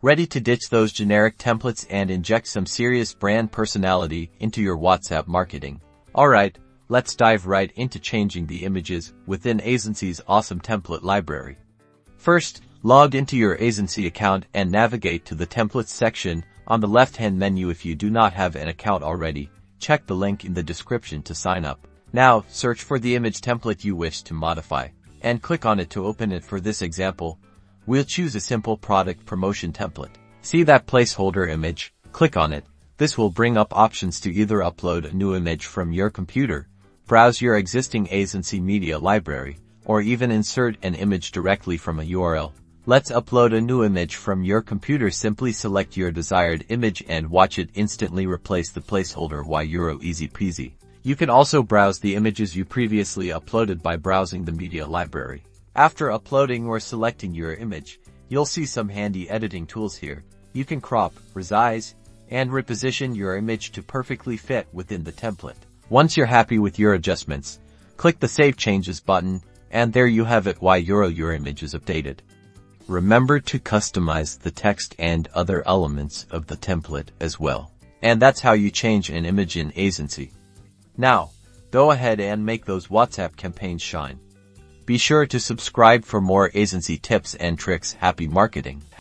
Ready to ditch those generic templates and inject some serious brand personality into your WhatsApp marketing? Alright, let's dive right into changing the images within Aisensy's awesome template library. First, log into your Aisensy account and navigate to the Templates section on the left-hand menu. If you do not have an account already, check the link in the description to sign up. Now, search for the image template you wish to modify, and click on it to open it. For this example, we'll choose a simple product promotion template. See that placeholder image? Click on it. This will bring up options to either upload a new image from your computer, browse your existing Aisensy media library, or even insert an image directly from a URL. Let's upload a new image from your computer. Simply select your desired image and watch it instantly replace the placeholder. Easy peasy. You can also browse the images you previously uploaded by browsing the media library. After uploading or selecting your image, you'll see some handy editing tools here. You can crop, resize, and reposition your image to perfectly fit within the template. Once you're happy with your adjustments, click the Save Changes button, and there you have it. Your image is updated. Remember to customize the text and other elements of the template as well. And that's how you change an image in Aisensy. Now, go ahead and make those WhatsApp campaigns shine. Be sure to subscribe for more Aisensy tips and tricks. Happy marketing!